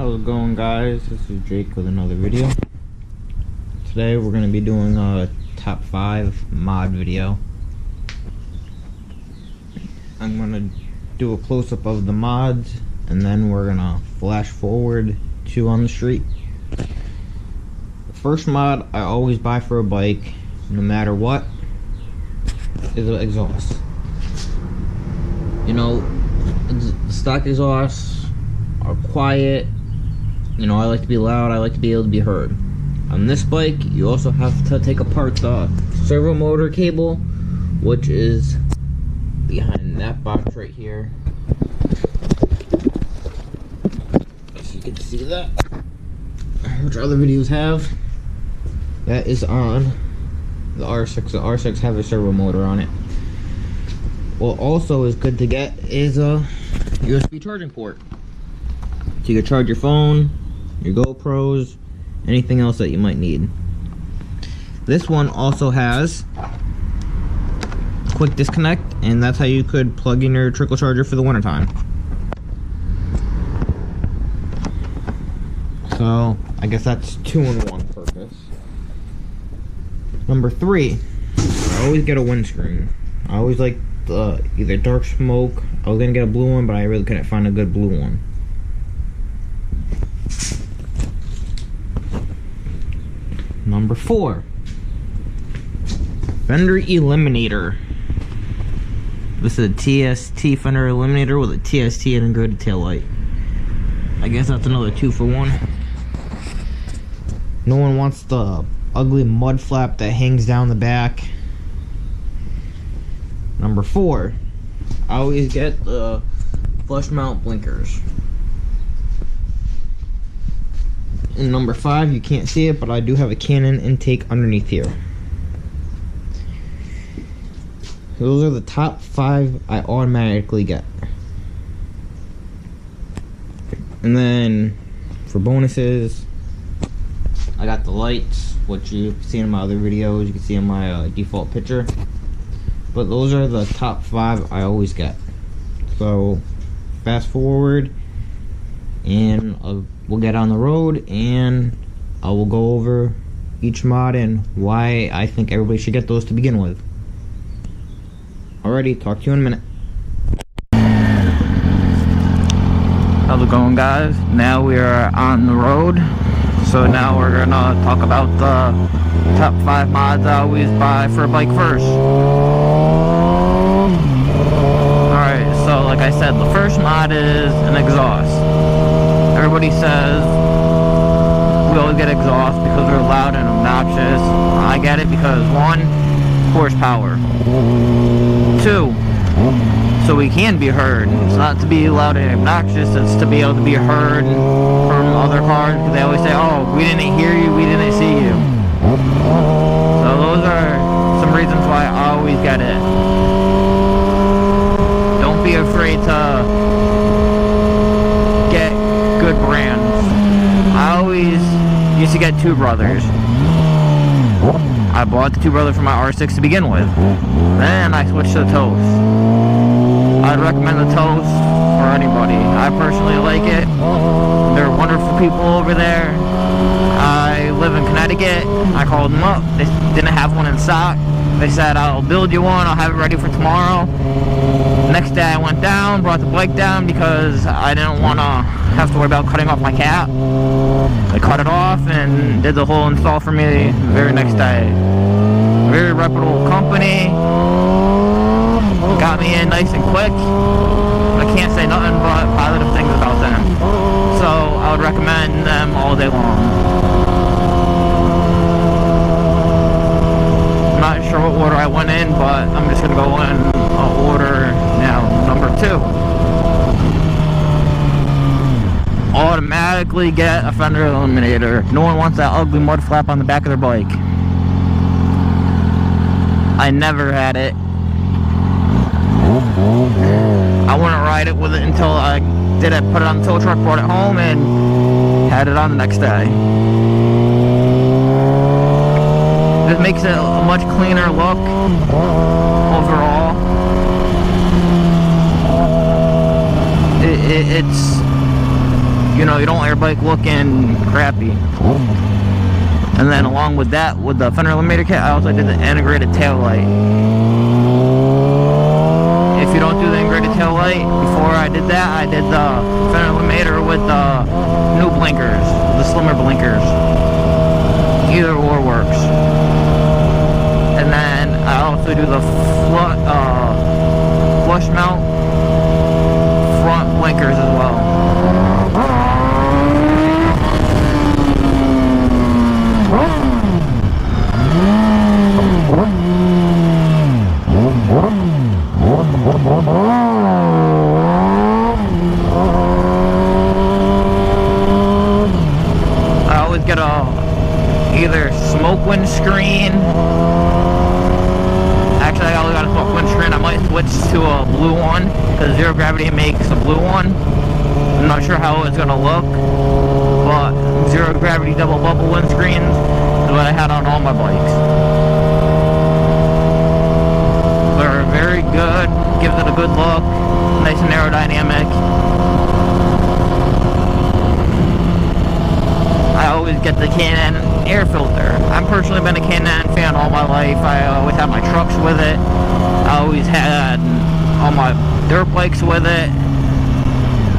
How's it going, guys? This is Jake with another video. Today we're going to be doing a top 5 mod video. I'm going to do a close-up of the mods, and then we're going to flash forward to on the street. The first mod I always buy for a bike, no matter what, is an exhaust. You know, the stock exhausts are quiet. You know, I like to be loud, I like to be able to be heard. On this bike, you also have to take apart the servo motor cable, which is behind that box right here. If you can see that, which other videos have, that is on the R6. The R6 have a servo motor on it. What also is good to get is a USB charging port. So you can charge your phone, your GoPros, anything else that you might need. This one also has quick disconnect, and that's how you could plug in your trickle charger for the wintertime. So I guess that's 2-in-1 purpose. Number 3, I always get a windscreen. I always like either dark smoke. I was gonna get a blue one, but I really couldn't find a good blue one. Number 4, fender eliminator. This is a TST fender eliminator with a TST integrated taillight. I guess that's another 2-for-1. No one wants the ugly mud flap that hangs down the back. Number 4, I always get the flush mount blinkers. And number 5, you can't see it, but I do have a Canon intake underneath here. Those are the top 5 I automatically get. And then for bonuses, I got the lights, which you've seen in my other videos. You can see in my default picture. But those are the top 5 I always get. So fast forward, and we'll get on the road, and I will go over each mod and why I think everybody should get those to begin with. Alrighty, talk to you in a minute. How's it going, guys? Now we are on the road. So now we're gonna talk about the top 5 mods I always buy for a bike first. Alright, so like I said, the first mod is an exhaust. Everybody says we always get exhaust because they're loud and obnoxious. I get it because 1, horsepower. 2, so we can be heard. It's not to be loud and obnoxious, it's to be able to be heard from other cars, because they always say, oh, we didn't hear you, we didn't see you. So those are some reasons why I always get it. Don't be afraid to get good brands. I always used to get Two Brothers. I bought the Two Brothers for my R6 to begin with. Then I switched to the Toce. I'd recommend the Toce for anybody. I personally like it. They're wonderful people over there. I live in Connecticut. I called them up. They didn't have one in stock. They said, I'll build you one. I'll have it ready for tomorrow. Next day I went down, brought the bike down because I didn't want to have to worry about cutting off my cap. They cut it off and did the whole install for me the very next day. Very reputable company. Got me in nice and quick. I can't say nothing but positive things about them. So I would recommend them all day long. I'm not sure what order I went in, but I'm just going to go in order now. Number 2. Automatically get a fender eliminator. No one wants that ugly mud flap on the back of their bike. I never had it. I wouldn't ride it with it until I did it, put it on the tow truck, brought it home, and had it on the next day. It makes it a much cleaner look overall. It's you know, you don't want your bike looking crappy. And then along with that, with the fender eliminator kit, I also did the integrated tail light. If you don't do the integrated tail light, before I did that, I did the fender eliminator with the new blinkers, the slimmer blinkers. Either or works. And then I also do the flush mount front blinkers as well. I always get either smoke windscreen. Actually, I only got a smoke windscreen. I might switch to a blue one because Zero Gravity makes a blue one. I'm not sure how it's gonna look, but Zero Gravity double bubble windscreens is what I had on all my bikes. They're very good. Gives it a good look. Nice and aerodynamic. I always get the K&N air filter. I've personally been a K&N fan all my life. I always had my trucks with it. I always had all my dirt bikes with it.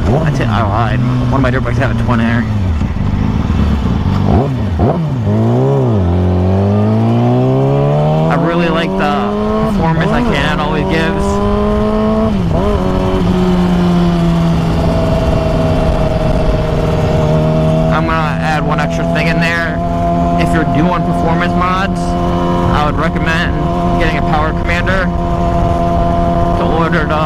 I lied. One of my dirt bikes have a twin air. I really like the performance that K&N always gives. I'm gonna add one extra thing in there. If you're doing performance mods, I would recommend getting a power commander to order to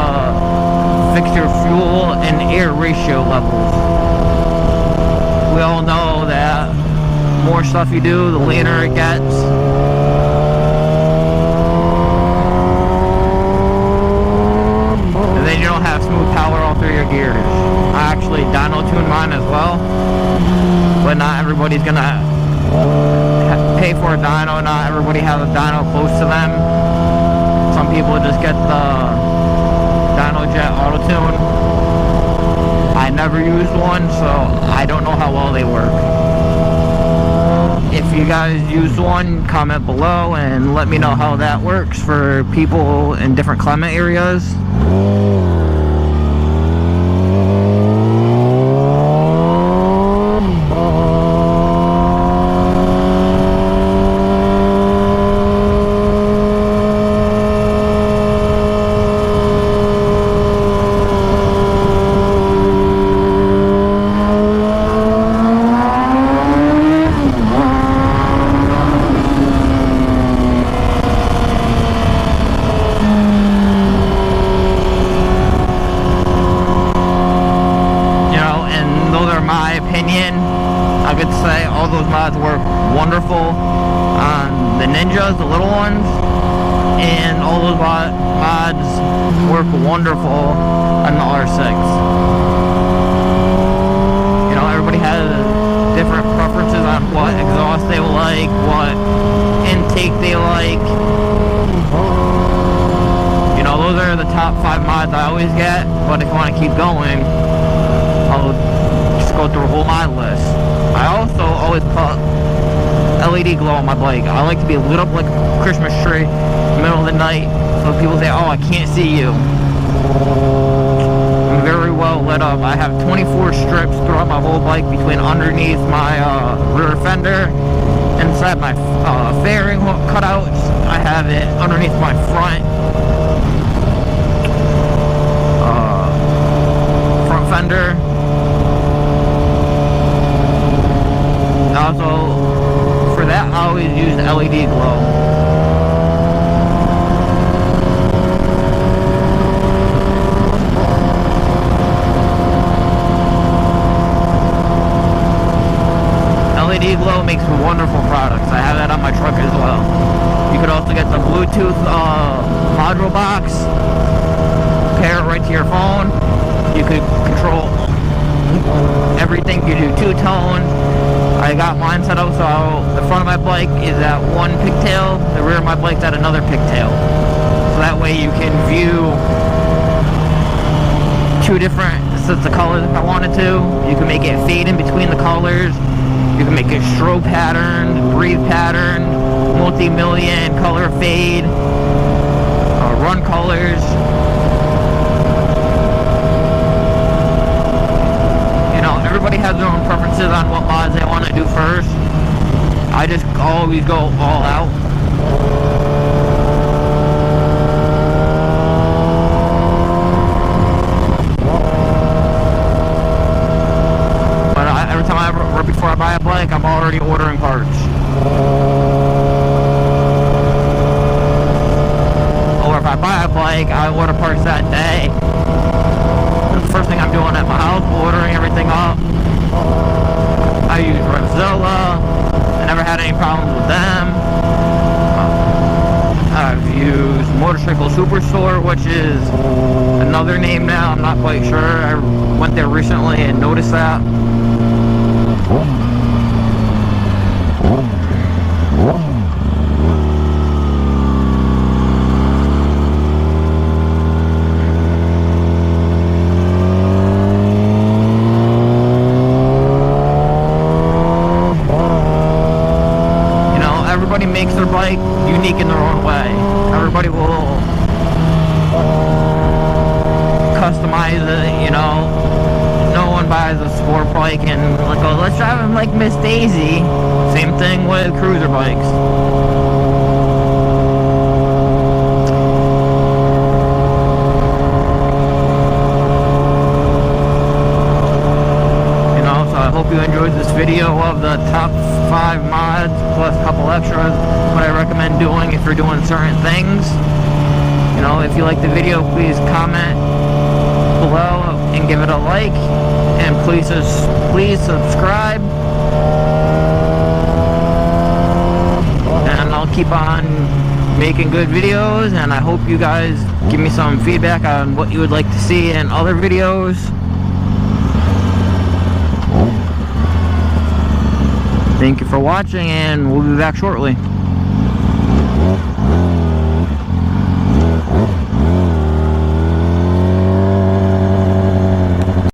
fix your fuel and air ratio levels. We all know that the more stuff you do, the leaner it gets. And then you don't have smooth power all through your gears. I actually dyno tune mine as well, but not everybody's gonna pay for a dyno. Not everybody has a dyno close to them. Some people just get the Dyno Jet auto tune. I never used one, so I don't know how well they work. If you guys used one, comment below and let me know how that works for people in different climate areas. I could say all those mods work wonderful on the Ninjas, the little ones, and all those mods work wonderful on the R6. You know, everybody has different preferences on what exhaust they like, what intake they like. You know, those are the top 5 mods I always get, but if you want to keep going, I'll just go through a whole mod list. I also always put LED glow on my bike. I like to be lit up like a Christmas tree in the middle of the night, so people say, oh, I can't see you. I'm very well lit up. I have 24 strips throughout my whole bike, between underneath my rear fender, inside my fairing hook cutouts. I have it underneath my front fender. Also, for that, I always use LED glow. LED glow makes wonderful products. I have that on my truck as well. You could also get the Bluetooth module box, pair it right to your phone. You could control everything. You do two-tone. I got mine set up so the front of my bike is at one pigtail, the rear of my bike's at another pigtail. So that way you can view 2 different sets of colors if I wanted to. You can make it fade in between the colors. You can make it strobe pattern, breathe pattern, multi-million color fade, run colors. You know, everybody has their own preferences on what mods they want to do first. I just always go all out. Before I buy a bike, I'm already ordering parts. Or if I buy a bike, I order parts that day. The first thing I'm doing at my house, ordering everything up. I use Revzilla. I never had any problems with them. I've used Motorcycle Superstore, which is another name now. I'm not quite sure. I went there recently and noticed that. Everybody makes their bike unique in their own way. Everybody will customize it, you know. No one buys a sport bike and like, oh, let's drive them like Miss Daisy. Same thing with cruiser bikes. You know, so I hope you enjoyed this video of the top 5 mods plus a couple extras, what I recommend doing if you're doing certain things. You know, if you like the video, please comment below and give it a like, and please subscribe, and I'll keep on making good videos, and I hope you guys give me some feedback on what you would like to see in other videos. Thank you for watching, and we'll be back shortly.